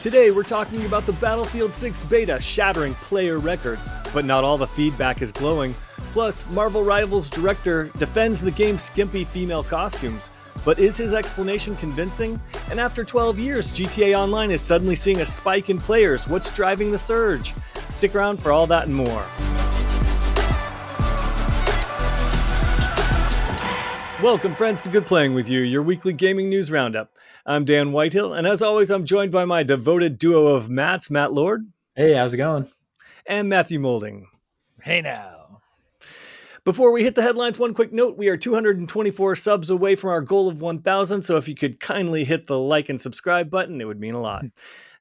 Today we're talking about the Battlefield 6 beta shattering player records, but not all the feedback is glowing. Plus, Marvel Rivals director defends the game's skimpy female costumes. But is his explanation convincing? And after 12 years, GTA Online is suddenly seeing a spike in players. What's driving the surge? Stick around for all that and more. Welcome, friends, to Good Playing With You, your weekly gaming news roundup. I'm Dan Whitehill, and as always, I'm joined by my devoted duo of Matts, Matt Lord. Hey, how's it going? And Matthew Moulding. Hey now. Before we hit the headlines, one quick note. We are 224 subs away from our goal of 1,000, so if you could kindly hit the like and subscribe button, it would mean a lot.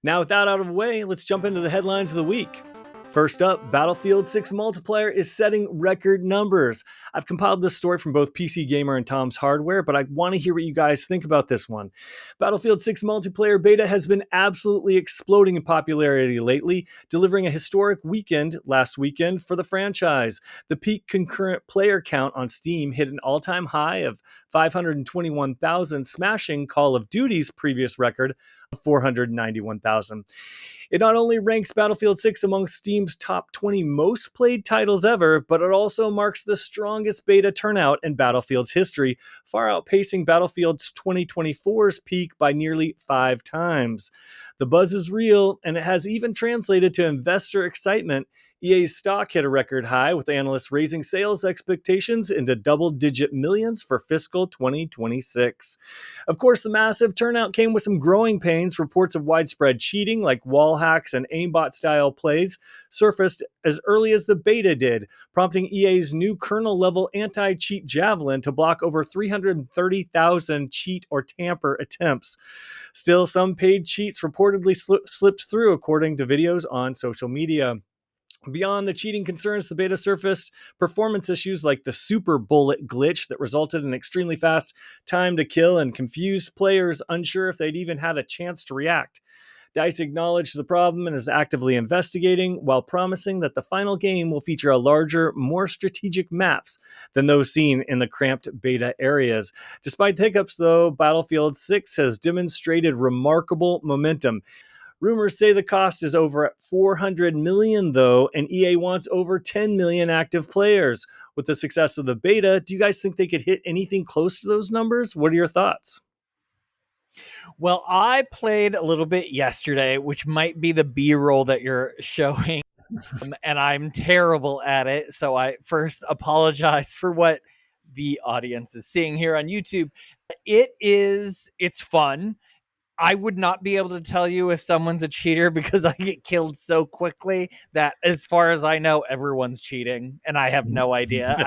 Now, with that out of the way, let's jump into the headlines of the week. First up, Battlefield 6 multiplayer is setting record numbers. I've compiled this story from both PC Gamer and Tom's Hardware, but I want to hear what you guys think about this one. Battlefield 6 multiplayer beta has been absolutely exploding in popularity lately, delivering a historic weekend last weekend for the franchise. The peak concurrent player count on Steam hit an all-time high of 521,000, smashing Call of Duty's previous record of 491,000. It not only ranks Battlefield 6 among Steam's top 20 most played titles ever, but it also marks the strongest beta turnout in Battlefield's history, far outpacing Battlefield's 2024's peak by nearly 5 times. The buzz is real, and it has even translated to investor excitement. EA's stock hit a record high, with analysts raising sales expectations into double-digit millions for fiscal 2026. Of course, the massive turnout came with some growing pains. Reports of widespread cheating, like wall hacks and aimbot-style plays, surfaced as early as the beta did, prompting EA's new kernel-level anti-cheat javelin to block over 330,000 cheat or tamper attempts. Still, some paid cheats reportedly slipped through, according to videos on social media. Beyond the cheating concerns, the beta surfaced performance issues like the super bullet glitch that resulted in extremely fast time to kill and confused players unsure if they'd even had a chance to react. DICE acknowledged the problem and is actively investigating, while promising that the final game will feature a larger, more strategic maps than those seen in the cramped beta areas. Despite hiccups, though, Battlefield 6 has demonstrated remarkable momentum. Rumors say the cost is over $400 million, though, and EA wants over 10 million active players. With the success of the beta, do you guys think they could hit anything close to those numbers? What are your thoughts? Well, I played a little bit yesterday, which might be the B-roll that you're showing, and I'm terrible at it, so I first apologize for what the audience is seeing here on YouTube. It's fun. I would not be able to tell you if someone's a cheater because I get killed so quickly that, as far as I know, everyone's cheating, and I have no idea.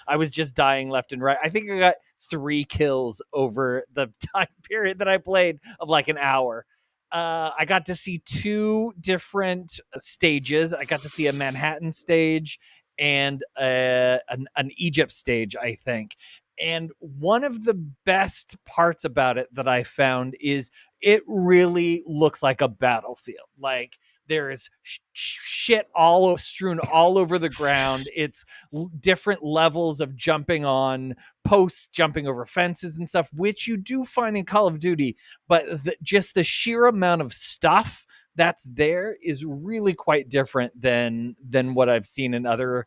I was just dying left and right. I think I got 3 kills over the time period that I played of like an hour. I got to see 2 different stages. I got to see a Manhattan stage and an Egypt stage, I think. And one of the best parts about it that I found is it really looks like a battlefield. Like, there is shit strewn all over the ground. It's different levels of jumping on posts, jumping over fences and stuff, which you do find in Call of Duty. But just the sheer amount of stuff that's there is really quite different than what I've seen in other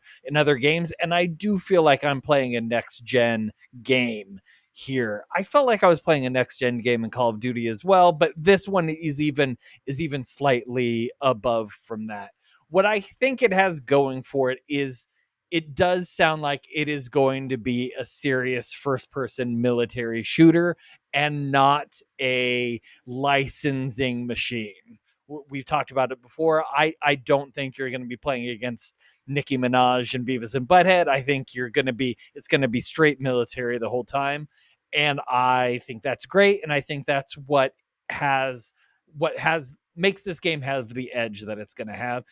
games. And I do feel like I'm playing a next gen game here. I felt like I was playing a next gen game in Call of Duty as well, but this one is even slightly above from that. What I think it has going for it is it does sound like it is going to be a serious first-person military shooter and not a licensing machine. We've talked about it before. I don't think you're going to be playing against Nicki Minaj and Beavis and Butthead. I think it's going to be straight military the whole time. And I think that's great. And I think that's what makes this game have the edge that it's going to have.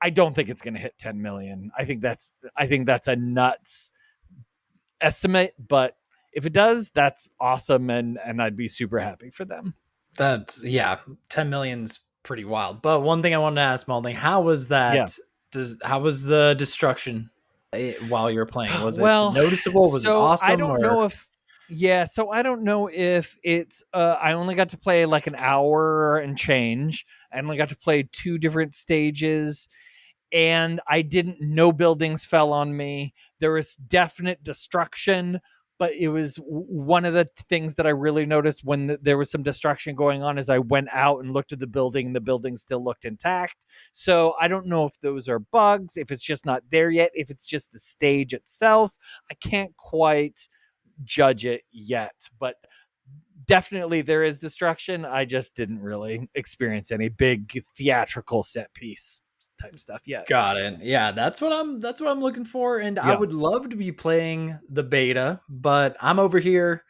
I don't think it's going to hit 10 million. I think that's a nuts estimate, but if it does, that's awesome. And I'd be super happy for them. 10 million's pretty wild. But one thing I wanted to ask, Malding, how was that? Yeah. How was the destruction while you were playing? Was it noticeable? Was it awesome? I don't know if Yeah, so I don't know if it's I only got to play like an hour and change. I only got to play 2 different stages, and I didn't, no buildings fell on me. There was definite destruction, but it was one of the things that I really noticed when there was some destruction going on is I went out and looked at the building and the building still looked intact. So I don't know if those are bugs, if it's just not there yet, if it's just the stage itself. I can't quite judge it yet, but definitely there is destruction. I just didn't really experience any big theatrical set piece type stuff yet. Got it. Yeah, that's what I'm looking for, and I Yeah. would love to be playing the beta, but I'm over here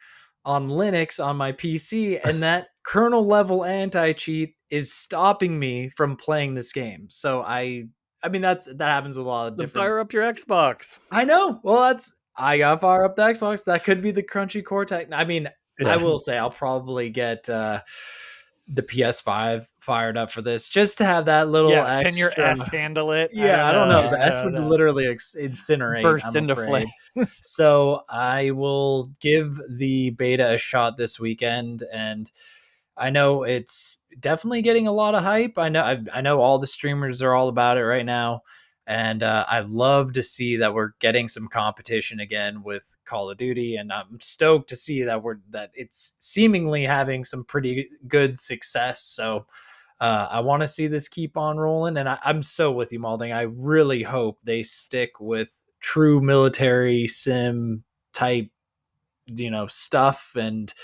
on Linux on my PC, and that kernel level anti-cheat is stopping me from playing this game. So I mean that happens with a lot of Then different. fire up your Xbox. I know. Well, I got fire up the Xbox. That could be the crunchy core tech. I mean, I Yeah. will say I'll probably get the PS5 fired up for this just to have that little Yeah. Can your extra. S handle it? Yeah, I don't know. I The S don't would know. literally incinerate, Burst I'm into afraid. flames. So I will give the beta a shot this weekend, and I know it's definitely getting a lot of hype. I know all the streamers are all about it right now, and I love to see that we're getting some competition again with Call of Duty, and I'm stoked to see that it's seemingly having some pretty good success. So I want to see this keep on rolling, and I'm so with you, Malding. I really hope they stick with true military sim type, stuff and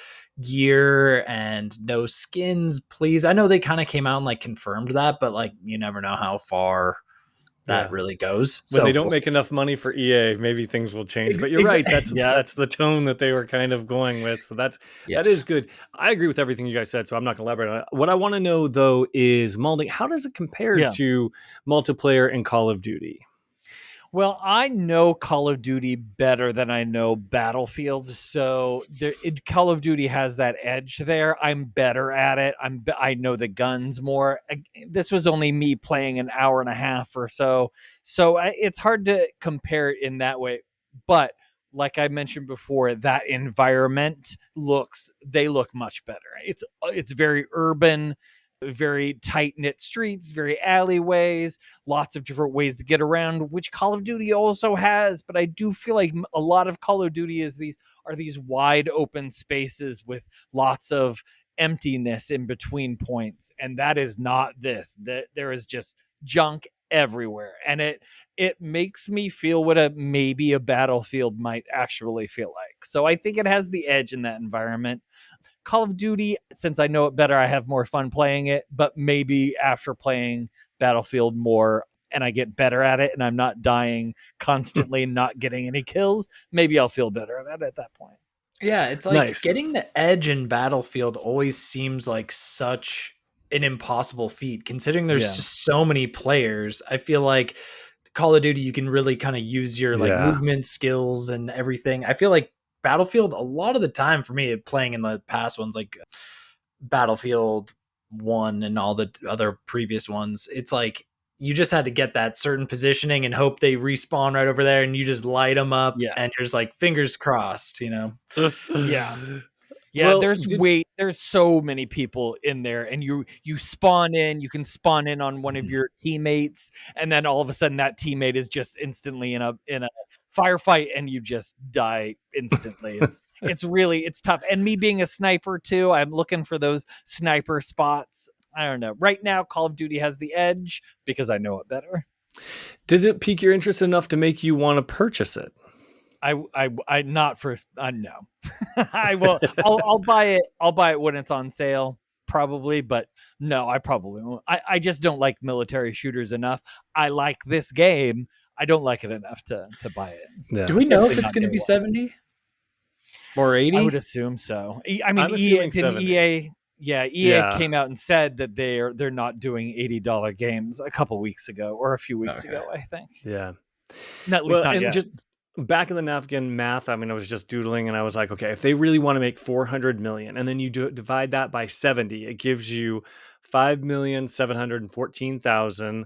gear and no skins, please. I know they kind of came out and like confirmed that, but like you never know how far that Yeah. really goes. When they So don't we'll make see. enough money for EA, maybe things will change. But you're right. Exactly. Yeah. That's the tone that they were kind of going with. So that is Yes. good. I agree with everything you guys said. So I'm not going to elaborate on it. What I want to know though is Malding. How does it compare Yeah. to multiplayer in Call of Duty? Well, I know Call of Duty better than I know Battlefield, so Call of Duty has that edge there. I'm better at it. I know the guns more. This was only me playing an hour and a half or so, so it's hard to compare it in that way. But like I mentioned before, that environment they look much better. It's very urban, very tight knit streets, very alleyways, lots of different ways to get around, which Call of Duty also has. But I do feel like a lot of Call of Duty are these wide open spaces with lots of emptiness in between points, and that is not this. There is just junk everywhere, and it makes me feel what maybe a Battlefield might actually feel like. So I think it has the edge in that environment. Call of Duty, since I know it better, I have more fun playing it, but maybe after playing Battlefield more and I get better at it and I'm not dying constantly and not getting any kills, maybe I'll feel better at it at that point. Yeah, it's like Nice. getting the edge in Battlefield always seems like such an impossible feat considering there's Yeah. just so many players. I feel like Call of Duty you can really kind of use your like Yeah. movement skills and everything. I feel like Battlefield a lot of the time for me playing in the past ones like Battlefield 1 and all the other previous ones, it's like you just had to get that certain positioning and hope they respawn right over there and you just light them up Yeah. and you're just like fingers crossed, you know. Yeah. Yeah, Well, there's so many people in there, and you spawn in, you can spawn in on one of your teammates, and then all of a sudden that teammate is just instantly in a firefight and you just die instantly. It's tough. And me being a sniper too, I'm looking for those sniper spots. I don't know. Right now Call of Duty has the edge because I know it better. does it pique your interest enough to make you want to purchase it? I not for no. I will. I'll buy it. I'll buy it when it's on sale, probably. But no, I probably won't. I just don't like military shooters enough. I like this game. I don't like it enough to buy it. Yeah. Do we know if Especially it's not going to day be one. 70 or I 80? would assume so. I mean, I'm assuming didn't 70. EA? Yeah, EA Yeah. came out and said that they're not doing $80 games a couple weeks ago or a few weeks Okay. ago. I think. Yeah. At least not and yet. just back in the napkin math, I mean, I was just doodling and I was like, okay, if they really want to make 400 million and then you divide that by 70, it gives you 5,714,000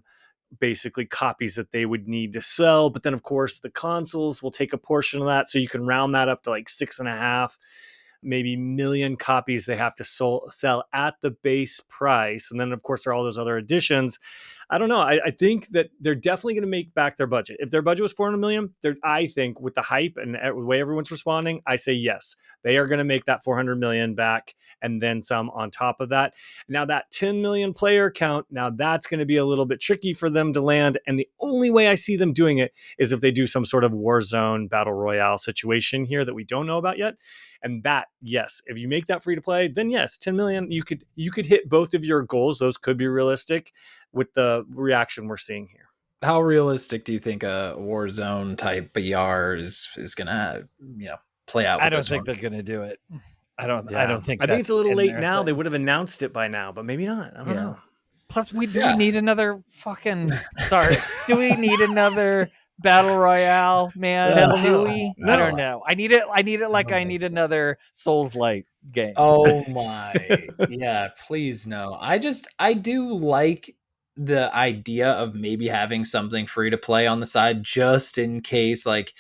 basically copies that they would need to sell. But then, of course, the consoles will take a portion of that. So you can round that up to like 6.5. maybe million copies they have to sell at the base price. And then, of course, there are all those other additions. I don't know. I think that they're definitely going to make back their budget. If their budget was 400 million, I think with the hype and the way everyone's responding, I say yes, they are going to make that 400 million back and then some on top of that. Now that 10 million player count, now that's going to be a little bit tricky for them to land. And the only way I see them doing it is if they do some sort of Warzone battle royale situation here that we don't know about yet. And that, yes, if you make that free to play, then yes, 10 million, you could hit both of your goals. Those could be realistic with the reaction we're seeing here. How realistic do you think a Warzone type BR is gonna, play out? With I don't think they're gonna do it. I don't think. I think it's a little late now. They would have announced it by now, but maybe not. I don't know. Plus, we need another fucking. Sorry, do we need another battle royale, man? Do we? No. I don't know. I need it like I need another Souls-like game. Oh my. Yeah, please no. I do like the idea of maybe having something free to play on the side just in case, like,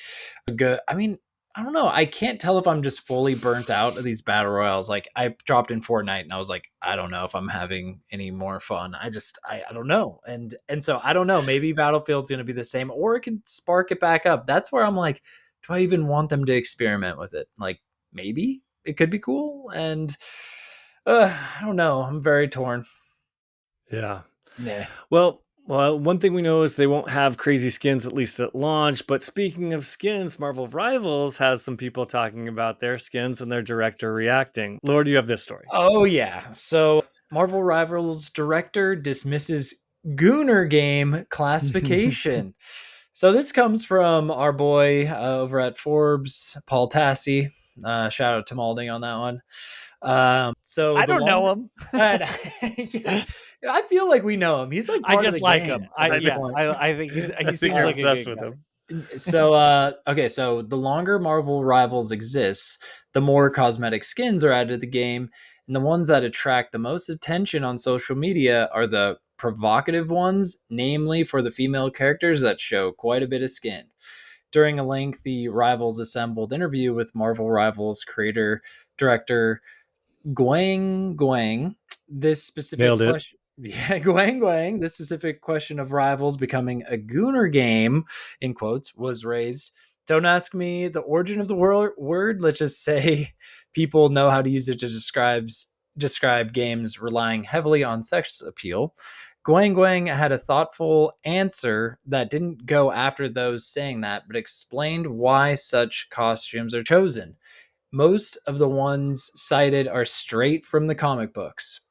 I don't know. I can't tell if I'm just fully burnt out of these battle royales. Like, I dropped in Fortnite and I was like, I don't know if I'm having any more fun. I don't know. And so I don't know. Maybe Battlefield's going to be the same, or it could spark it back up. That's where I'm like, do I even want them to experiment with it? Like, maybe it could be cool. And I don't know. I'm very torn. Yeah. Yeah. Well, one thing we know is they won't have crazy skins, at least at launch. But speaking of skins, Marvel Rivals has some people talking about their skins and their director reacting. Lord, you have this story. Oh, yeah. So Marvel Rivals director dismisses Gooner game classification. So this comes from our boy over at Forbes, Paul Tassi. Shout out to Malding on that one. So I don't know him. Yeah. I feel like we know him. He's like I just like game. him. I think he seems like obsessed a with guy. him. So okay, so the longer Marvel Rivals exists, the more cosmetic skins are added to the game, and the ones that attract the most attention on social media are the provocative ones, namely for the female characters that show quite a bit of skin. During a lengthy Rivals assembled interview with Marvel Rivals creator director Guang, this specific question. Yeah, Guang. This specific question of Rivals becoming a Gooner game, in quotes, was raised. Don't ask me the origin of the word. Let's just say people know how to use it to describe games relying heavily on sex appeal. Guang had a thoughtful answer that didn't go after those saying that, but explained why such costumes are chosen. Most of the ones cited are straight from the comic books.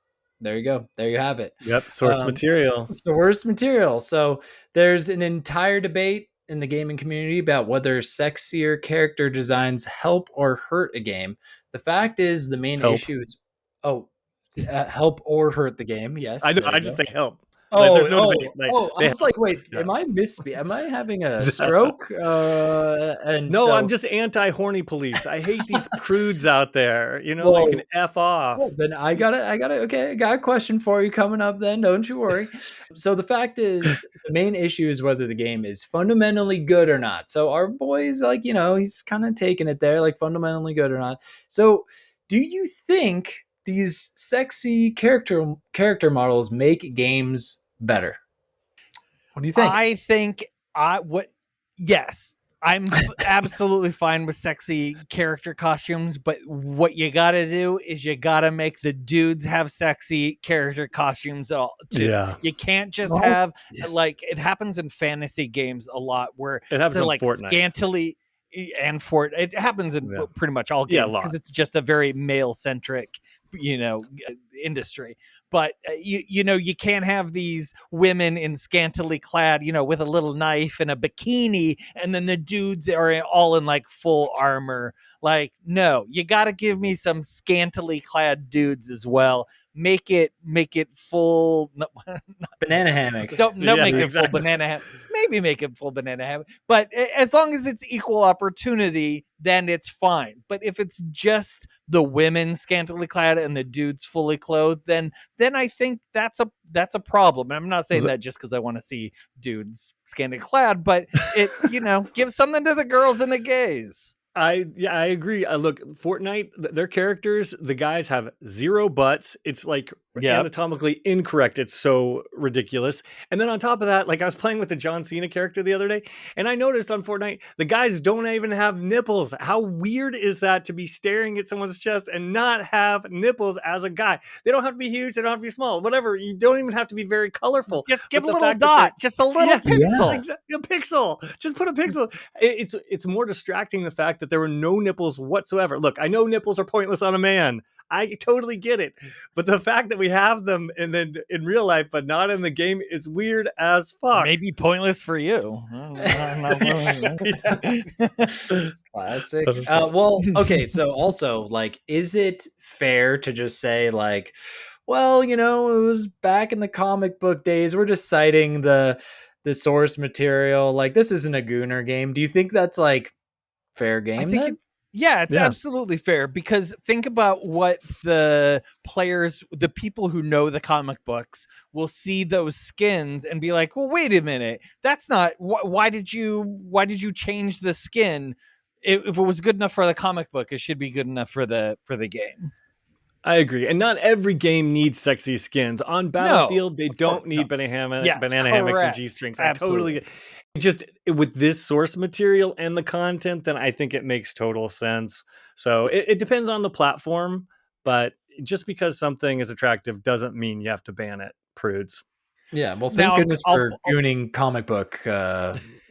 There you go. There you have it. Yep, source material. It's the worst material. So there's an entire debate in the gaming community about whether sexier character designs help or hurt a game. The fact is, the main issue is help or hurt the game. Yes, I know. I just say help. I was like, wait, Yeah. am I having a stroke? No, I'm just anti-horny police. I hate these prudes out there. You know, they can F off. Well, then I got a question for you coming up then. Don't you worry. So the fact is, the main issue is whether the game is fundamentally good or not. So our boy's like, he's kind of taking it there, like fundamentally good or not. So do you think these sexy character models make games better? What do you think? I think yes, I'm absolutely fine with sexy character costumes, but what you gotta do is you gotta make the dudes have sexy character costumes too. Yeah. You can't just have like, it happens in fantasy games a lot where it happens in like Fortnite. Scantily and it happens in pretty much all games because it's just a very male centric industry. But you can't have these women in scantily clad with a little knife and a bikini, and then the dudes are all in like full armor. Like, no, you got to give me some scantily clad dudes as well. Make it full banana hammock. Don't make it full banana hammock. Maybe make it full banana hammock. But as long as it's equal opportunity, then it's fine. But if it's just the women scantily clad and the dudes fully clothed, then I think that's a problem. And I'm not saying that just because I want to see dudes scantily clad, but it give something to the girls and the gays. I agree. Look, Fortnite, their characters, the guys have 0 butts. It's like Yep. anatomically incorrect. It's so ridiculous. And then on top of that, like I was playing with the John Cena character the other day, and I noticed on Fortnite, the guys don't even have nipples. How weird is that to be staring at someone's chest and not have nipples as a guy? They don't have to be huge. They don't have to be small. Whatever. You don't even have to be very colorful. Just give But a the little fact that dot, just a little pixel. Exactly, a pixel. Just put a pixel. It's more distracting the fact that there were no nipples whatsoever. Look, I know nipples are pointless on a man. I totally get it. But the fact that we have them and then in real life, but not in the game, is weird as fuck. Maybe pointless for you. Classic. Well, okay. So also, like, is it fair to just say, like, well, you know, it was back in the comic book days. We're just citing the source material. Like, this isn't a Gooner game. Do you think that's like fair game? I think then? it's absolutely fair, because think about what the players, the people who know the comic books, will see those skins and be like, well, wait a minute, that's not, why did you change the skin? If it was good enough for the comic book, it should be good enough for the game. I agree. And not every game needs sexy skins. On Battlefield, they don't need banana hammocks and G-strings. I totally just with this source material and the content, then I think it makes total sense. So it depends on the platform, but just because something is attractive doesn't mean you have to ban it, prudes. Yeah, well, thank goodness for gooning comic book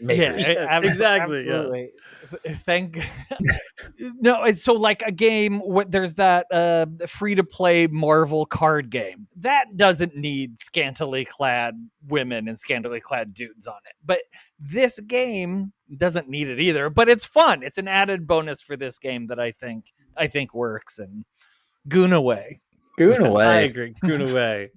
makers. Yeah, exactly. Absolutely. Yeah. Thank no, it's so like a game. There's that free-to-play Marvel card game that doesn't need scantily clad women and scantily clad dudes on it, but this game doesn't need it either. But it's fun. It's an added bonus for this game that I think works. And goon away. Goon away. I agree. Goon away.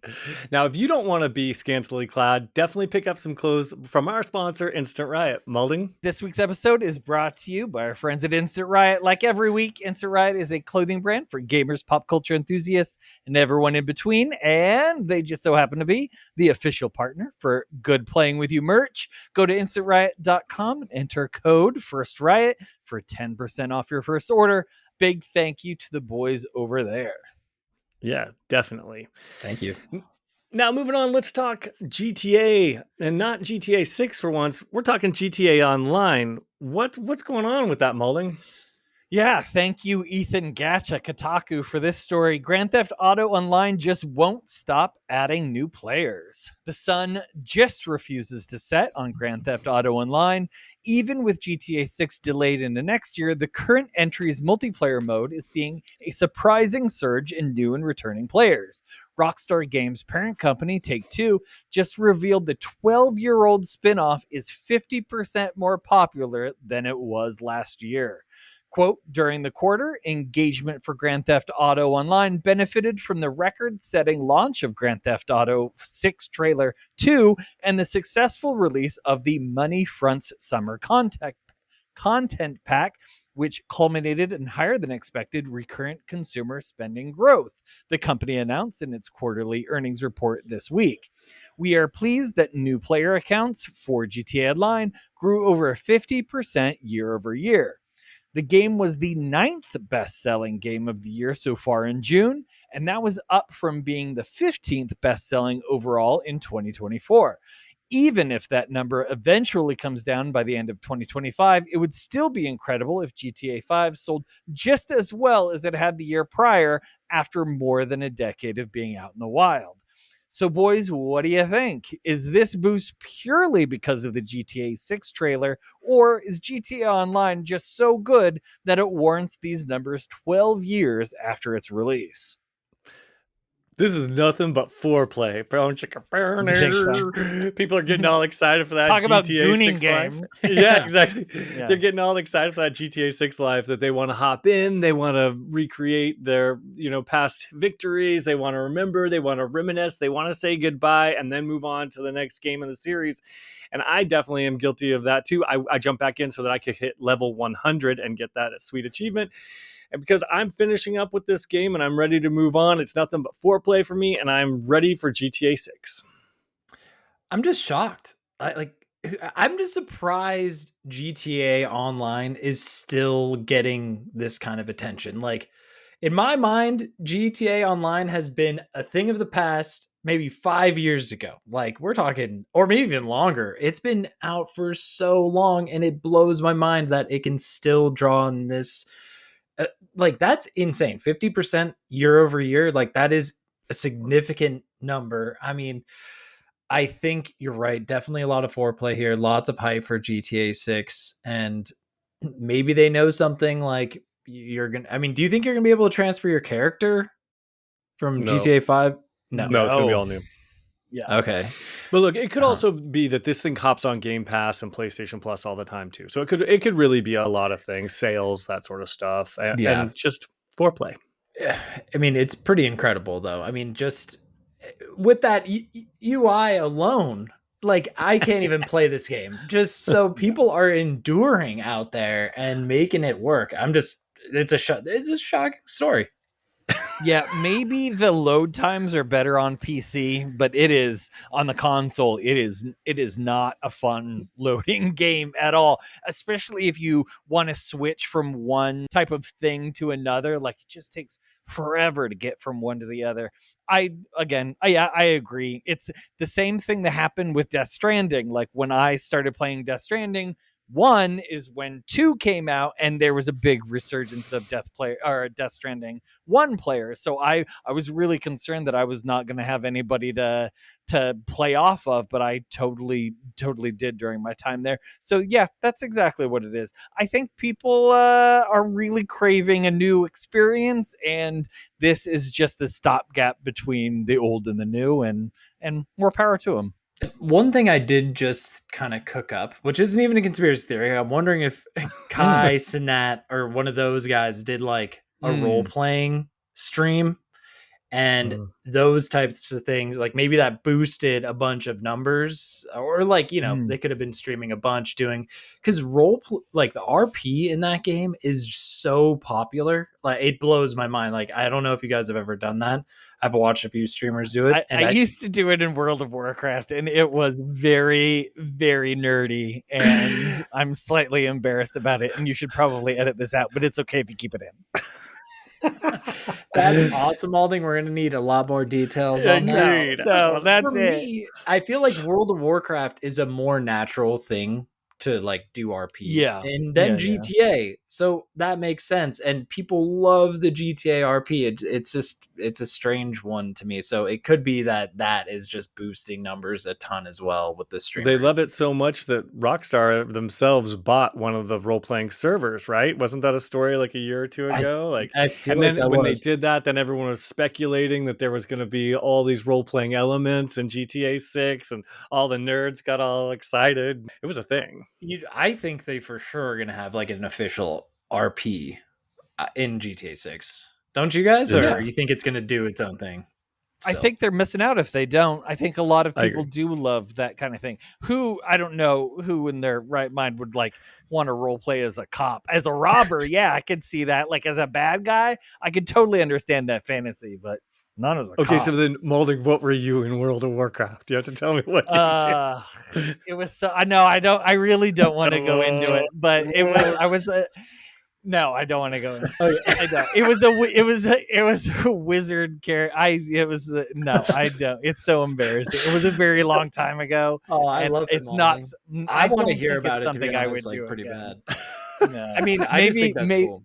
Now, if you don't want to be scantily clad, definitely pick up some clothes from our sponsor, Instant Riot. Mulding? This week's episode is brought to you by our friends at Instant Riot. Like every week, Instant Riot is a clothing brand for gamers, pop culture enthusiasts, and everyone in between. And they just so happen to be the official partner for Good Playing With You merch. Go to instantriot.com and enter code FIRSTRIOT for 10% off your first order. Big thank you to the boys over there. Yeah, definitely. Thank you. Now, moving on, let's talk GTA, and not GTA 6 for once. We're talking GTA Online. What's going on with that, Mulding? Yeah, thank you, Ethan Gacha Kotaku, for this story. Grand Theft Auto Online just won't stop adding new players. The sun just refuses to set on Grand Theft Auto Online. Even with GTA 6 delayed into next year, the current entry's multiplayer mode is seeing a surprising surge in new and returning players. Rockstar Games' parent company, Take-Two, just revealed the 12-year-old spin-off is 50% more popular than it was last year. Quote, during the quarter, engagement for Grand Theft Auto Online benefited from the record-setting launch of Grand Theft Auto 6 Trailer 2 and the successful release of the Money Fronts Summer Content Pack, which culminated in higher than expected recurrent consumer spending growth, the company announced in its quarterly earnings report this week. We are pleased that new player accounts for GTA Online grew over 50% year over year. The game was the 9th best-selling game of the year so far in June, and that was up from being the 15th best-selling overall in 2024. Even if that number eventually comes down by the end of 2025, it would still be incredible if GTA 5 sold just as well as it had the year prior after more than a decade of being out in the wild. So, boys, what do you think? Is this boost purely because of the GTA 6 trailer, or is GTA Online just so good that it warrants these numbers 12 years after its release? This is nothing but foreplay. People are getting all excited for that. Talk GTA about gooning 6 games. Live. Yeah, exactly. Yeah. They're getting all excited for that GTA 6 Live, that they want to hop in. They want to recreate their, past victories. They want to remember. They want to reminisce. They want to say goodbye and then move on to the next game in the series. And I definitely am guilty of that too. I jump back in so that I could hit level 100 and get that sweet achievement. And because I'm finishing up with this game and I'm ready to move on, it's nothing but foreplay for me, and I'm ready for GTA 6. I'm just shocked. I'm just surprised GTA Online is still getting this kind of attention. Like, in my mind, GTA Online has been a thing of the past, maybe 5 years ago. Like, we're talking, or maybe even longer. It's been out for so long, and it blows my mind that it can still draw on this. uh, like, that's insane. 50% year over year. Like, that is a significant number. I mean, I think you're right. Definitely a lot of foreplay here. Lots of hype for GTA 6. And maybe they know something like you're going to. I mean, do you think you're going to be able to transfer your character from No, GTA 5? No. no, it's gonna be No. all new. Yeah. Okay. But look, it could Uh-huh. also be that this thing hops on Game Pass and PlayStation Plus all the time too. So it could really be a lot of things, sales, that sort of stuff, Yeah. and just foreplay. I mean, it's pretty incredible, though. I mean, just with that UI alone, like I can't even play this game. Just so people are enduring out there and making it work. It's a shocking story. Yeah, maybe the load times are better on PC, but it is on the console. It is not a fun loading game at all, especially if you want to switch from one type of thing to another. Like it just takes forever to get from one to the other. I agree. It's the same thing that happened with Death Stranding. Like when I started playing Death Stranding, one is when 2 came out and there was a big resurgence of Death Stranding 1 player. So I was really concerned that I was not going to have anybody to play off of, but I totally did during my time there. So yeah, that's exactly what it is. I think people are really craving a new experience, and this is just the stopgap between the old and the new, and more power to them. One thing I did just kind of cook up, which isn't even a conspiracy theory. I'm wondering if Kai Sinat or one of those guys did like a role playing stream and Mm. those types of things, like maybe that boosted a bunch of numbers, or like, they could have been streaming a bunch doing, because like the RP in that game is so popular. Like it blows my mind. Like I don't know if you guys have ever done that. I've watched a few streamers do it, I and used to do it in World of Warcraft, and it was very, very nerdy, and I'm slightly embarrassed about it, and you should probably edit this out, but it's okay if you keep it in. that's awesome, Alding. We're gonna need a lot more details on that. Agreed. No, that's For it. me, I feel like World of Warcraft is a more natural thing to like do RP. Yeah. And then Yeah. GTA. So that makes sense. And people love the GTA RP. It's a strange one to me. So it could be that is just boosting numbers a ton as well with the streamers. They love it so much that Rockstar themselves bought one of the role-playing servers, right? Wasn't that a story like a year or two ago? I feel And like then that when they was. did that, then everyone was speculating that there was going to be all these role-playing elements in GTA 6, and all the nerds got all excited. It was a thing. I think they for sure are gonna have like an official RP in GTA 6. Don't you guys? Yeah. Or you think it's gonna do its own thing? I Still? think they're missing out if they don't. I think a lot of I people agree. do love that kind of thing. I don't know who in their right mind would like want to role play as a cop, as a robber. Yeah, I could see that. Like as a bad guy, I could totally understand that fantasy, but none of the Okay, cop. so then, Moulding, what were you in World of Warcraft? You have to tell me what you did. It was so. I know. I really don't want to go into it, but it was. I was. No, I don't want to go into. I don't. It was a wizard character. No, I don't. It's so embarrassing. It was a very long time ago. Oh, I And love it, it's not. Molly. I want to don't hear think about it's it, to be something I honest, would like do pretty again. bad. No. I mean, I just think that's cool.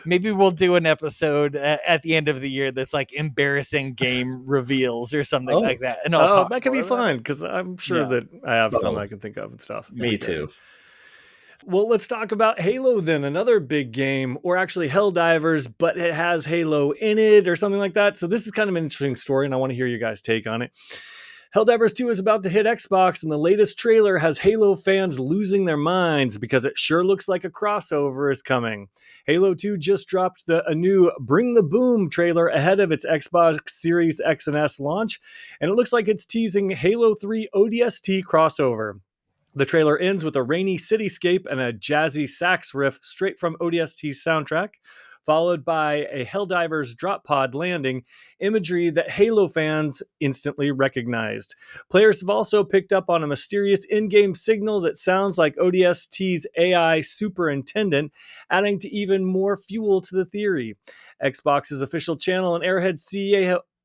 Maybe we'll do an episode at the end of the year that's like embarrassing game reveals or something Oh. like that, and I'll Oh, talk that could be more about fun it. because I'm sure Yeah. that I have some Oh. I can think of and stuff. Me too. Well, let's talk about Halo then, another big game, or actually Helldivers, but it has Halo in it or something like that. So this is kind of an interesting story, and I want to hear you guys' take on it. Helldivers 2 is about to hit Xbox, and the latest trailer has Halo fans losing their minds because it sure looks like a crossover is coming. Halo 2 just dropped a new Bring the Boom trailer ahead of its Xbox Series X and S launch, and it looks like it's teasing Halo 3 ODST crossover. The trailer ends with a rainy cityscape and a jazzy sax riff straight from ODST's soundtrack. followed by a Helldivers drop pod landing, imagery that Halo fans instantly recognized. Players have also picked up on a mysterious in-game signal that sounds like ODST's AI superintendent, adding to even more fuel to the theory. Xbox's official channel and Airhead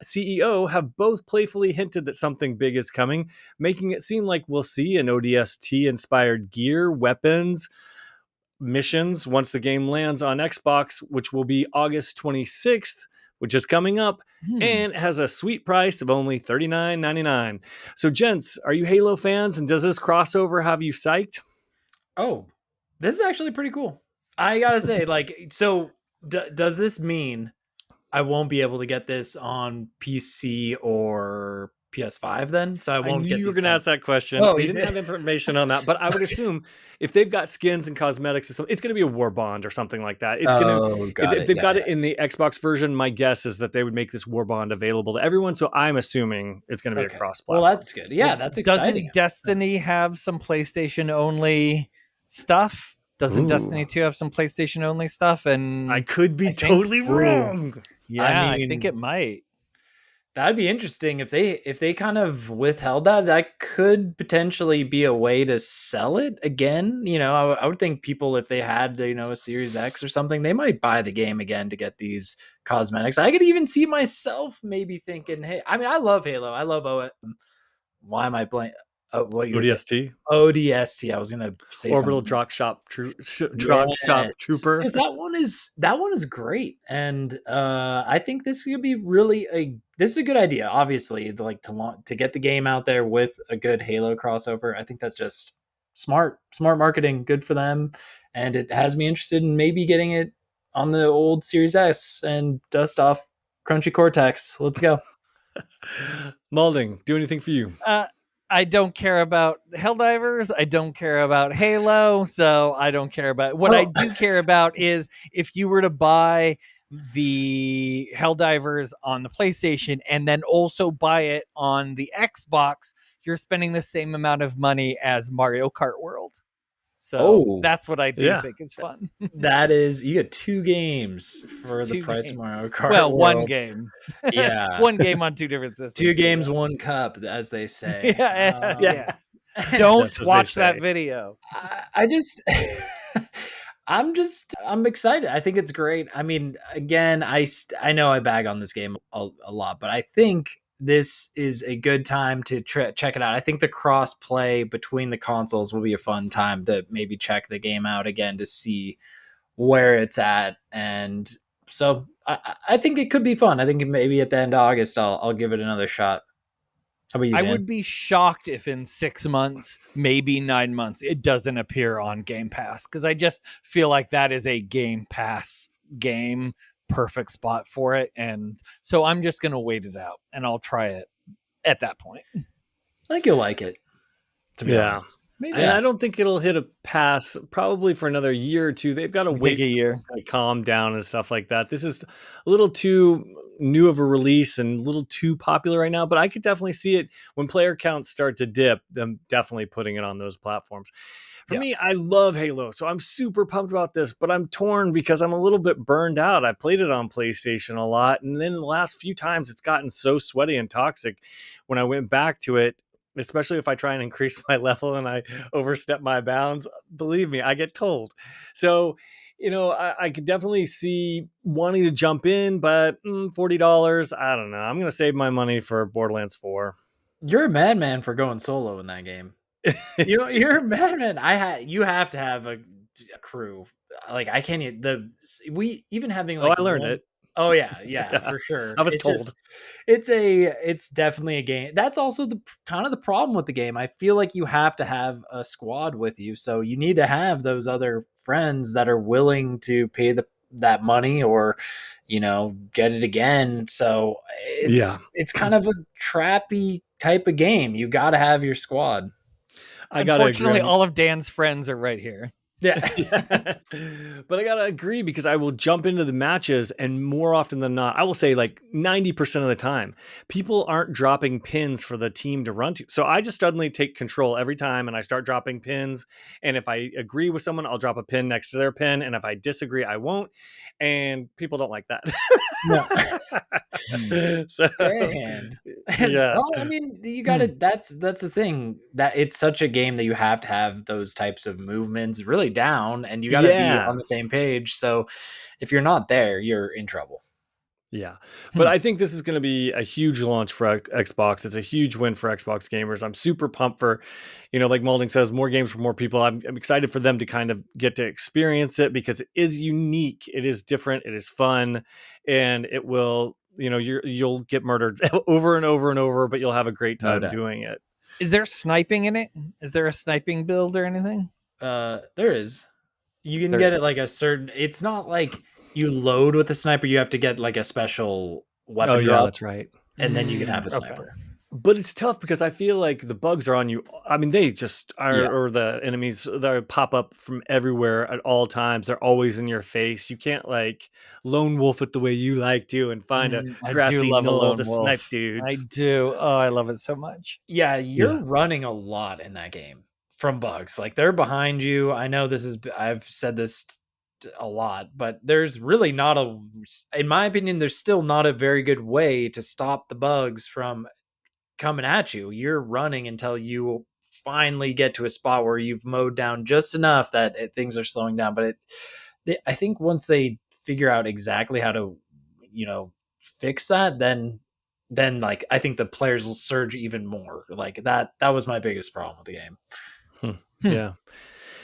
CEO have both playfully hinted that something big is coming, making it seem like we'll see an ODST-inspired gear, weapons, missions once the game lands on Xbox, which will be August 26th, which is coming up, and has a sweet price of only $39.99. So, gents, are you Halo fans, and does this crossover have you psyched? Oh, this is actually pretty cool. I gotta say, like, so does this mean I won't be able to get this on PC or PS5 then? So I I won't knew get you were these going to kind ask that question. Oh, They you didn't did? have information on that, but I would assume if they've got skins and cosmetics or something, it's going to be a war bond or something like that. It's going to, Oh, if, got if it. they've Yeah, got yeah. it in the Xbox version, my guess is that they would make this war bond available to everyone. So I'm assuming it's going to be Okay. a cross Well, platform. that's good. Yeah, Well, that's exciting. Doesn't Destiny have some PlayStation only stuff? Doesn't Destiny 2 have some PlayStation only stuff? And I could be I think- totally wrong. yeah, I mean, think it might. That'd be interesting if they kind of withheld that. That could potentially be a way to sell it again. You know, I would think people, if they had, you know, a Series X or something, they might buy the game again to get these cosmetics. I could even see myself maybe thinking, hey, I mean, I love Halo. I love why am I blank? What you were saying? ODST, ODST. I was gonna say Orbital something. Drop Shop Trooper. Because that one is great, and I think this could be really this is a good idea. Obviously, to get the game out there with a good Halo crossover. I think that's just smart marketing, good for them, and it has me interested in maybe getting it on the old Series S and dust off Crunchy Cortex. Let's go. Malding, do anything for you? I don't care about Helldivers. I don't care about Halo. So I don't care about what I do care about is if you were to buy the Helldivers on the PlayStation and then also buy it on the Xbox, you're spending the same amount of money as Mario Kart World. So that's what I do think is fun. That is, you get 2 games for the price of Mario Kart. Well, World. 1 game. Yeah. 1 game on 2 different systems. 2 games, 1 cup, as they say. Yeah. Don't watch that video. I just I'm excited. I think it's great. I mean, again, I know I bag on this game a lot, but I think this is a good time to check it out. I think the cross play between the consoles will be a fun time to maybe check the game out again to see where it's at. And so I think it could be fun. I think maybe at the end of August, I'll give it another shot. How about you, Dan? I would be shocked if in 6 months, maybe 9 months, it doesn't appear on Game Pass, because I just feel like that is a Game Pass game, perfect spot for it. And so I'm just going to wait it out and I'll try it at that point. I think you'll like it, to be honest. Maybe. And I don't think it'll hit a pass probably for another year or two. They've got to wait a year to calm down and stuff like that. This is a little too new of a release and a little too popular right now, but I could definitely see it when player counts start to dip, them definitely putting it on those platforms. For me, I love Halo, so I'm super pumped about this, but I'm torn because I'm a little bit burned out. I played it on PlayStation a lot, and then the last few times it's gotten so sweaty and toxic when I went back to it, especially if I try and increase my level and I overstep my bounds. Believe me, I get told. So, you know, I could definitely see wanting to jump in, but $40, I don't know. I'm going to save my money for Borderlands 4. You're a madman for going solo in that game. You know, you're a madman. You have to have a crew. Like, I can't we even having like I learned it. Oh yeah, for sure. I was told. It's definitely a game. That's also the kind of the problem with the game. I feel like you have to have a squad with you, so you need to have those other friends that are willing to pay that money or, you know, get it again. So it's kind of a trappy type of game. You got to have your squad. Unfortunately, all of Dan's friends are right here. Yeah. But I gotta agree, because I will jump into the matches, and more often than not, I will say like 90% of the time, people aren't dropping pins for the team to run to. So I just suddenly take control every time and I start dropping pins. And if I agree with someone, I'll drop a pin next to their pin. And if I disagree, I won't. And people don't like that. No. So Great hand. And yeah. well, I mean, you gotta that's the thing, that it's such a game that you have to have those types of movements really down, and you gotta be Yeah. on the same page. So if you're not there, you're in trouble. Yeah. But I think this is going to be a huge launch for Xbox. It's a huge win for Xbox gamers. I'm super pumped for, like Malding says, more games for more people. I'm excited for them to kind of get to experience it, because it is unique. It is different. It is fun. And it will, you'll get murdered over and over and over, but you'll have a great No time doubt. doing it. Is there sniping in it? Is there a sniping build or anything? There is. You can There get it is. like a certain, it's not like you load with the sniper, you have to get like a special Oh, weapon yeah, drop, that's right. and then you can have a Okay. sniper. But it's tough, because I feel like the bugs are on you. I mean, they just are, Yeah. or the enemies that pop up from everywhere at all times. They're always in your face. You can't like lone wolf it the way you like to and find a I do grassy love a knoll lone to snipe wolf. I dudes. do. Oh, I love it so much. Yeah, you're Yeah. running a lot in that game from bugs. Like they're behind you. I know I've said this a lot, but there's really not in my opinion, there's still not a very good way to stop the bugs from coming at you. You're running until you finally get to a spot where you've mowed down just enough that things are slowing down. But I think once they figure out exactly how to, fix that, then like I think the players will surge even more. Like that was my biggest problem with the game. Yeah.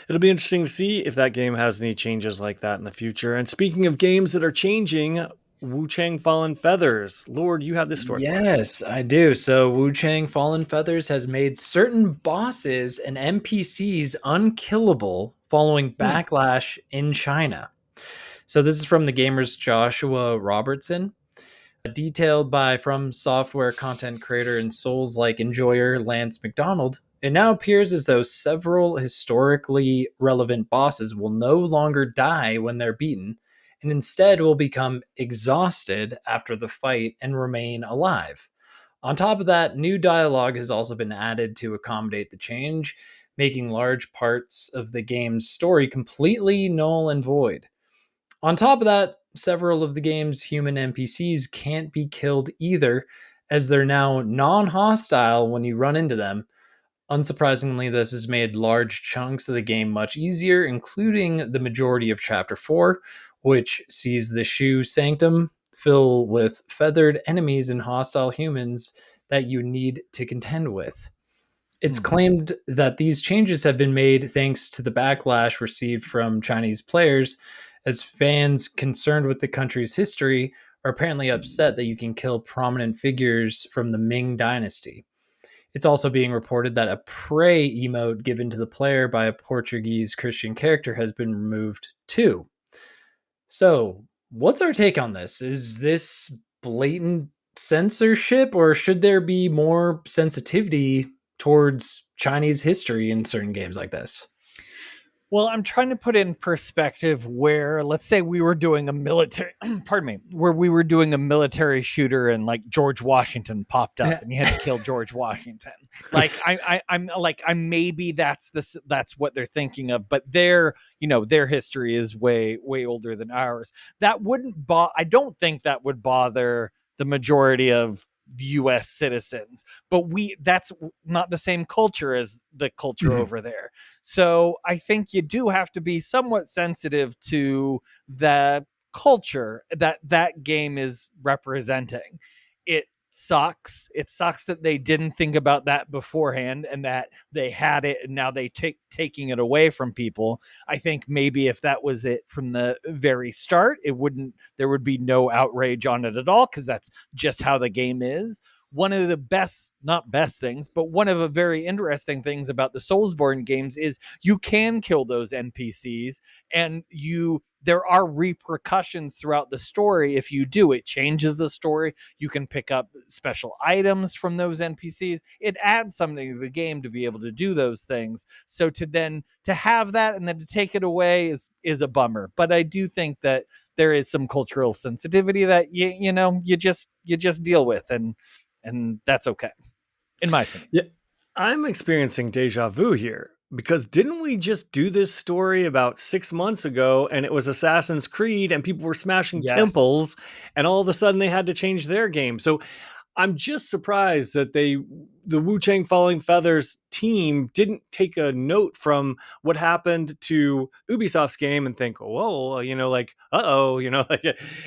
It'll be interesting to see if that game has any changes like that in the future. And speaking of games that are changing, Wuchang Fallen Feathers. Lord, you have this story for us. Yes, I do. So Wuchang Fallen Feathers has made certain bosses and NPCs unkillable following backlash in China. So this is from the gamer's Joshua Robertson, detailed by From Software content creator and Souls-like enjoyer Lance McDonald. It now appears as though several historically relevant bosses will no longer die when they're beaten, and instead will become exhausted after the fight and remain alive. On top of that, new dialogue has also been added to accommodate the change, making large parts of the game's story completely null and void. On top of that, several of the game's human NPCs can't be killed either, as they're now non hostile when you run into them. Unsurprisingly, this has made large chunks of the game much easier, including the majority of Chapter 4, which sees the Shu Sanctum fill with feathered enemies and hostile humans that you need to contend with. It's claimed that these changes have been made thanks to the backlash received from Chinese players, as fans concerned with the country's history are apparently upset that you can kill prominent figures from the Ming Dynasty. It's also being reported that a pray emote given to the player by a Portuguese Christian character has been removed too. So, what's our take on this? Is this blatant censorship, or should there be more sensitivity towards Chinese history in certain games like this? Well, I'm trying to put in perspective where, let's say we were doing a military, pardon me, where we were doing a military shooter and like George Washington popped up and you had to kill George Washington. Like I'm maybe that's what they're thinking of, but their history is way older than ours. That wouldn't I don't think that would bother the majority of US citizens, but that's not the same culture as the culture over there. So I think you do have to be somewhat sensitive to the culture that game is representing. It sucks. It sucks that they didn't think about that beforehand and that they had it and now they taking it away from people. I think maybe if that was it from the very start, there would be no outrage on it at all, because that's just how the game is. One of the not best things, but one of the very interesting things about the Soulsborne games is you can kill those NPCs and you there are repercussions throughout the story if you do. It changes the story. You can pick up special items from those NPCs. It adds something to the game to be able to do those things. So to have that and then to take it away is a bummer. But I do think that there is some cultural sensitivity that you just deal with, and that's okay, in my opinion. Yeah, I'm experiencing deja vu here, because didn't we just do this story about 6 months ago, and it was Assassin's Creed and people were smashing Yes. temples, and all of a sudden they had to change their game. So I'm just surprised that the Wuchang Falling Feathers team didn't take a note from what happened to Ubisoft's game and think, whoa, like, like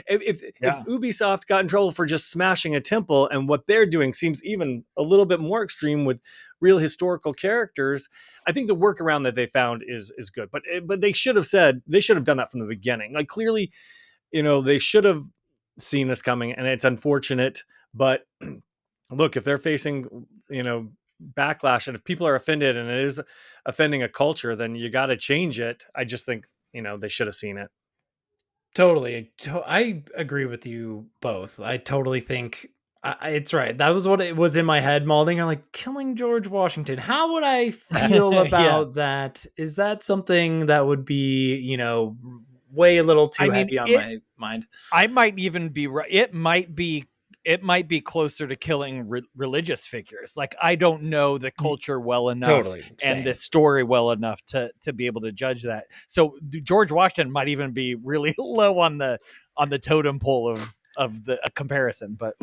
if Ubisoft got in trouble for just smashing a temple, and what they're doing seems even a little bit more extreme with real historical characters, I think the workaround that they found is good. But they should have done that from the beginning. Like, clearly, they should have seen this coming, and it's unfortunate. But look, if they're facing, backlash, and if people are offended and it is offending a culture, then you got to change it. I just think, they should have seen it. Totally. I agree with you both. I totally think it's right. That was what it was in my head, Malding. I'm like, killing George Washington. How would I feel about that? Is that something that would be, way a little too heavy on my mind? I might even be right. It might be closer to killing religious figures. Like, I don't know the culture well enough and the story well enough to be able to judge that. So George Washington might even be really low on the totem pole of the comparison. But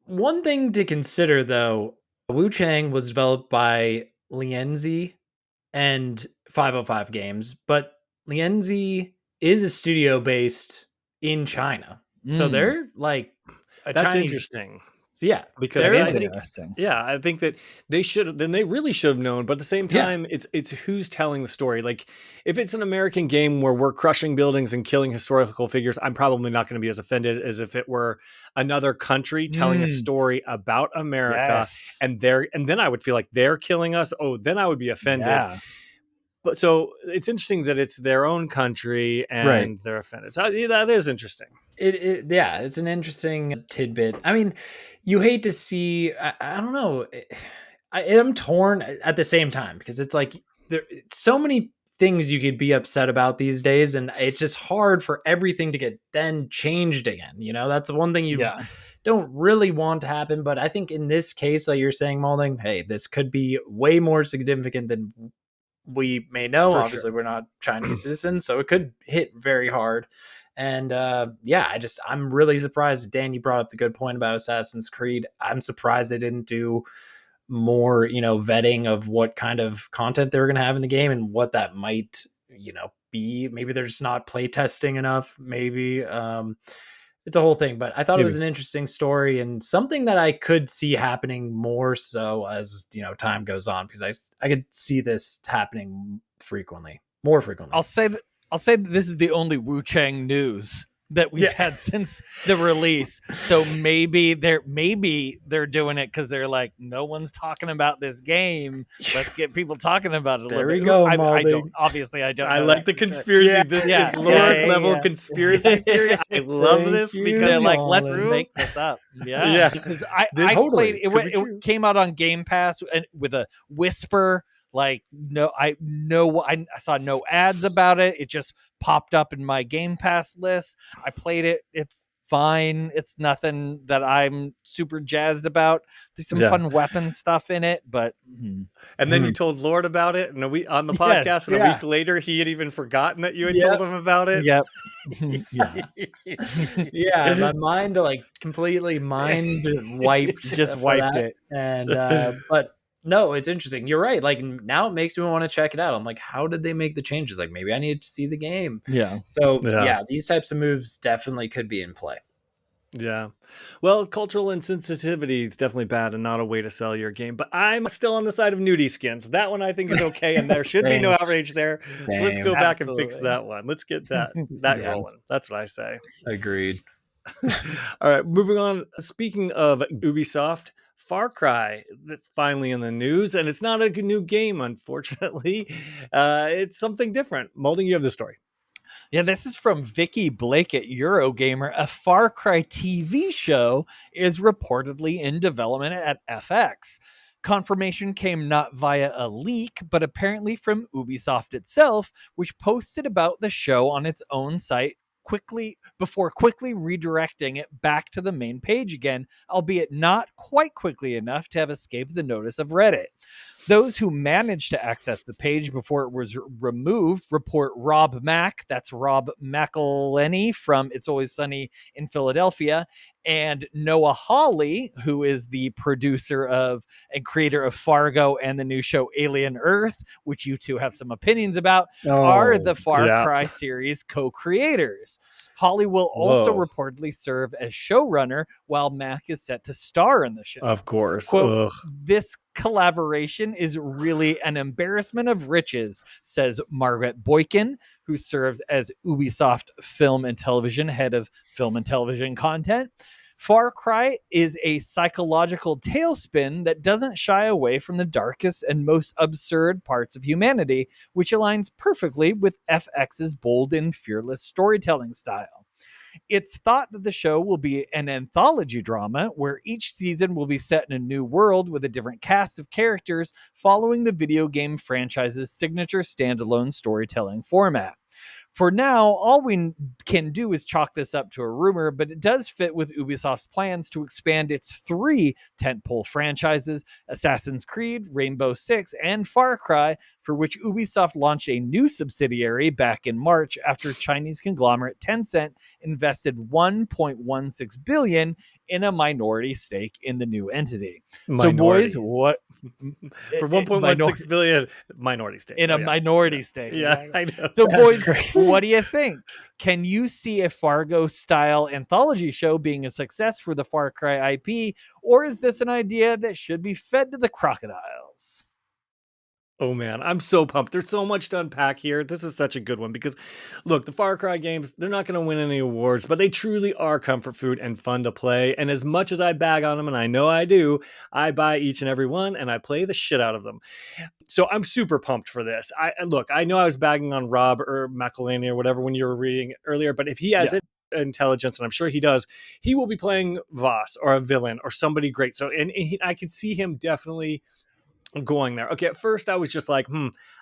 one thing to consider, though, Wuchang was developed by Lienzi and 505 Games, but Lienzi is a studio based in China. So they're like that's Chinese. Interesting. So yeah, because that is interesting. Yeah, I think that they really should have known. But at the same time, it's who's telling the story. Like, if it's an American game where we're crushing buildings and killing historical figures, I'm probably not going to be as offended as if it were another country telling a story about America. Yes. And then I would feel like they're killing us. Oh, then I would be offended. Yeah. But so it's interesting that it's their own country and they're offended. So that is interesting. It's an interesting tidbit. I mean, you hate to see, I don't know. I'm torn at the same time, because it's like there so many things you could be upset about these days, and it's just hard for everything to get then changed again. That's the one thing you don't really want to happen. But I think in this case, like you're saying, Malding, hey, this could be way more significant than we may know. Obviously, we're not Chinese citizens, so it could hit very hard. And I'm really surprised. Dan, you brought up the good point about Assassin's Creed. I'm surprised they didn't do more, vetting of what kind of content they were going to have in the game and what that might, be. Maybe they're just not play testing enough. Maybe it's a whole thing. But I thought it was an interesting story and something that I could see happening more so as time goes on, because I could see this happening more frequently. I'll say that this is the only Wuchang news that we've had since the release. So maybe they're doing it because they're like, no one's talking about this game. Let's get people talking about it a little bit. There we go, I don't. Obviously, I don't. I like the conspiracy. This is Lord level conspiracy theory. I love this because they're like, let's make this up. Yeah, because I played it. It came out on Game Pass and with a whisper. Like, I saw no ads about it. It just popped up in my Game Pass list. I played it. It's fine. It's nothing that I'm super jazzed about. There's some fun weapon stuff in it, but and then you told Lord about it, and on the podcast, and a week later, he had even forgotten that you had told him about it. Yep. My mind completely wiped, just wiped it, and but. No, it's interesting. You're right. Like, now it makes me want to check it out. I'm like, how did they make the changes? Like, maybe I need to see the game. Yeah. So these types of moves definitely could be in play. Yeah. Well, cultural insensitivity is definitely bad and not a way to sell your game. But I'm still on the side of nudie skins. That one I think is okay, and there should be no outrage there. So let's go back and fix that one. Let's get that rolling. That's what I say. Agreed. All right, moving on. Speaking of Ubisoft, Far Cry, that's finally in the news, and it's not a new game, unfortunately. It's something different. Malding, you have the story. Yeah, this is from Vicky Blake at Eurogamer. A Far Cry TV show is reportedly in development at FX. Confirmation came not via a leak, but apparently from Ubisoft itself, which posted about the show on its own site quickly redirecting it back to the main page again, albeit not quite quickly enough to have escaped the notice of Reddit. Those who managed to access the page before it was removed report Rob Mack, that's Rob McElhenney from It's Always Sunny in Philadelphia, and Noah Hawley, who is the producer of and creator of Fargo and the new show Alien Earth, which you two have some opinions about, are the Far Cry series co-creators. Hawley will also reportedly serve as showrunner, while Mack is set to star in the show. Of course. Quote, this collaboration is really an embarrassment of riches, says Margaret Boykin, who serves as Ubisoft Film and Television head of film and television content. Far Cry is a psychological tailspin that doesn't shy away from the darkest and most absurd parts of humanity, which aligns perfectly with FX's bold and fearless storytelling style. It's thought that the show will be an anthology drama where each season will be set in a new world with a different cast of characters following the video game franchise's signature standalone storytelling format. For now, all we can do is chalk this up to a rumor, but it does fit with Ubisoft's plans to expand its 3 tentpole franchises, Assassin's Creed, Rainbow Six, and Far Cry, for which Ubisoft launched a new subsidiary back in March after Chinese conglomerate Tencent invested $1.16 billion in a minority stake in the new entity. So, boys, what for $1.16 billion minority stake in a minority stake? Yeah, I know. So, boys, what do you think? Can you see a Fargo-style anthology show being a success for the Far Cry IP, or is this an idea that should be fed to the crocodiles? Oh man, I'm so pumped. There's so much to unpack here. This is such a good one because, look, the Far Cry games, they're not going to win any awards, but they truly are comfort food and fun to play. And as much as I bag on them, and I know I do, I buy each and every one and I play the shit out of them. So I'm super pumped for this. I know I was bagging on Rob or McElhenney or whatever when you were reading earlier, but if he has intelligence, and I'm sure he does, he will be playing Voss or a villain or somebody great. So, I could see him definitely going there. Okay, at first I was just like,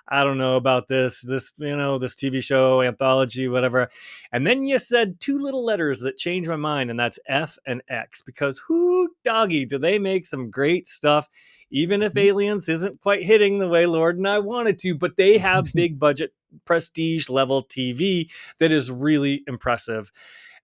I don't know about this TV show, anthology, whatever. And then you said 2 little letters that changed my mind, and that's F and X, because who doggy do they make some great stuff, even if Aliens isn't quite hitting the way Lord and I wanted to, but they have big budget prestige level TV that is really impressive.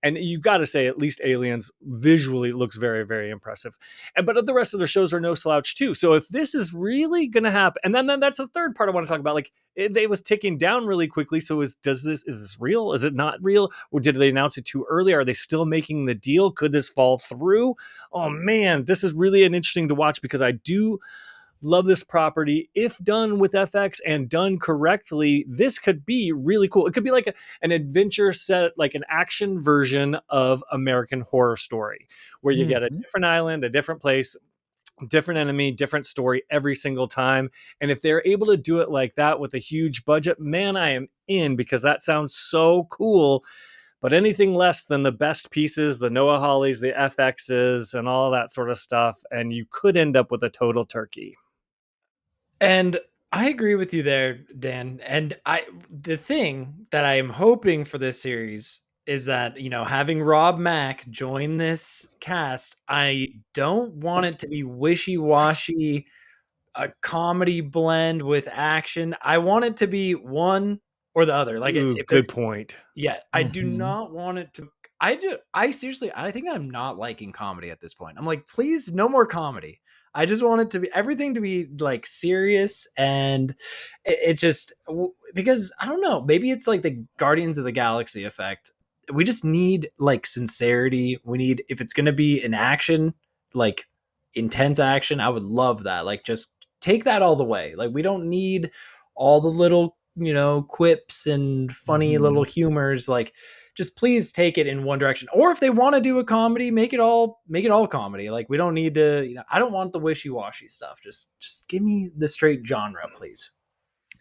And you've got to say, at least Aliens visually looks very, very impressive. But the rest of their shows are no slouch too. So if this is really going to happen, and then that's the third part I want to talk about. Like it was ticking down really quickly. So is this real? Is it not real? Or did they announce it too early? Are they still making the deal? Could this fall through? Oh man, this is really an interesting to watch because I do love this property. If done with FX and done correctly, this could be really cool. It could be like an adventure set, like an action version of American Horror Story, where you get a different island, a different place, different enemy, different story every single time. And if they're able to do it like that with a huge budget, man, I am in, because that sounds so cool. But anything less than the best pieces, the Noah Hawleys, the FXs, and all that sort of stuff, and you could end up with a total turkey. And I agree with you there, Dan. And the thing that I am hoping for this series is that, having Rob Mack join this cast, I don't want it to be wishy-washy, a comedy blend with action. I want it to be one or the other. Like, good point. Yeah, I do not want it to. I seriously, I think I'm not liking comedy at this point. I'm like, please, no more comedy. I just want it to be everything to be like serious, and it just, because I don't know, maybe it's like the Guardians of the Galaxy effect. We just need like sincerity. We need, if it's going to be an action, like intense action, I would love that. Like, just take that all the way. Like, we don't need all the little, quips and funny little humors. Like, just please take it in one direction. Or if they want to do a comedy, make it all comedy. Like, we don't need to, I don't want the wishy-washy stuff. Just give me the straight genre, please.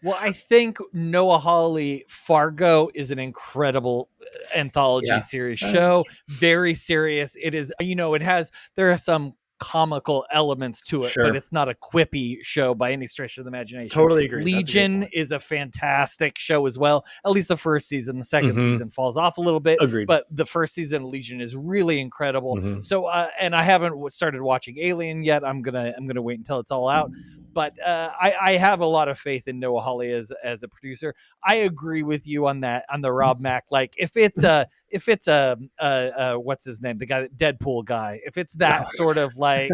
Well, I think Noah Hawley Fargo is an incredible anthology Yeah. series show. Very serious. It is, there are some comical elements to it, Sure. but it's not a quippy show by any stretch of the imagination. Totally agree. Legion is a fantastic show as well. At least the first season. The second season falls off a little bit. Agreed. But the first season of Legion is really incredible. Mhm. So, and I haven't started watching Alien yet. I'm gonna wait until it's all out. But I have a lot of faith in Noah Hawley as a producer. I agree with you on that, on the Rob Mack. Like if it's a what's his name, the guy, Deadpool guy, if it's that sort of like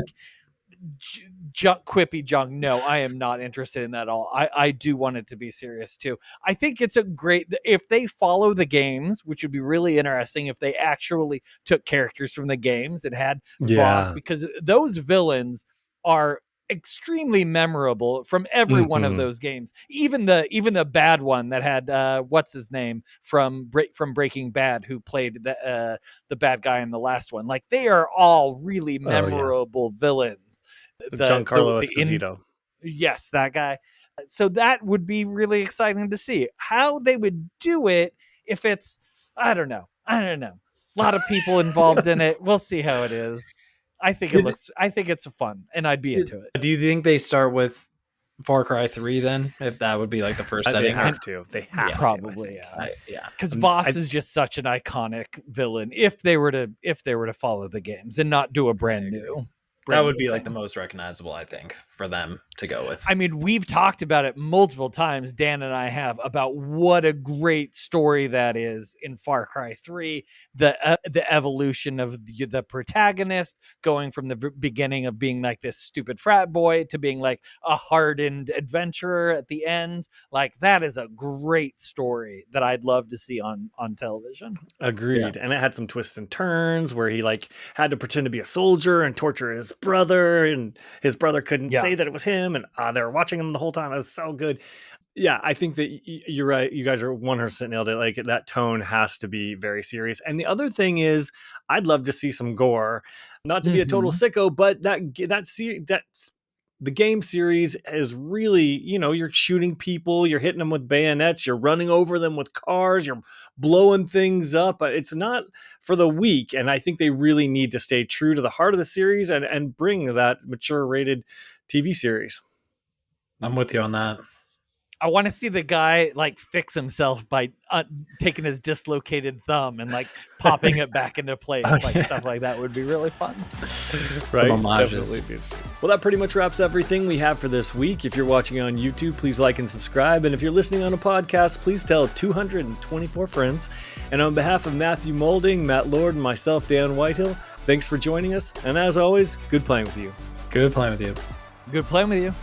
quippy junk, no, I am not interested in that at all. I do want it to be serious too. I think it's a great, if they follow the games, which would be really interesting if they actually took characters from the games and had Voss, because those villains are extremely memorable from every one of those games. Even the bad one that had what's his name from Breaking Bad, who played the bad guy in the last one. Like they are all really memorable villains. Giancarlo Esposito. Yes, that guy. So that would be really exciting to see how they would do it. If it's, I don't know. A lot of people involved in it. We'll see how it is. I think it's fun, and I'd be into it. Do you think they start with Far Cry 3 then? If that would be like the first setting? They have to. They have probably, to, yeah. Because Voss is just such an iconic villain. If they were to follow the games and not do a brand new. That would be like the most recognizable, I think, for them to go with. I mean, we've talked about it multiple times, Dan and I have, about what a great story that is in Far Cry 3. The evolution of the protagonist going from the beginning of being like this stupid frat boy to being like a hardened adventurer at the end. Like that is a great story that I'd love to see on television. Agreed. Yeah. And it had some twists and turns where he like had to pretend to be a soldier and torture his brother, and his brother couldn't say that it was him, and they were watching him the whole time. It was so good. Yeah, I think that you're right. You guys are 100% nailed it. Like that tone has to be very serious. And the other thing is, I'd love to see some gore. Not to be a total sicko, but the game series is really, you're shooting people, you're hitting them with bayonets, you're running over them with cars, you're blowing things up. It's not for the weak. And I think they really need to stay true to the heart of the series and bring that mature rated TV series. I'm with you on that. I want to see the guy like fix himself by taking his dislocated thumb and like popping it back into place. Stuff like that would be really fun. Right? Definitely. Well, that pretty much wraps everything we have for this week. If you're watching on YouTube, please like and subscribe. And if you're listening on a podcast, please tell 224 friends. And on behalf of Matthew Moulding, Matt Lord, and myself, Dan Whitehill, thanks for joining us. And as always, good playing with you. Good playing with you. Good playing with you.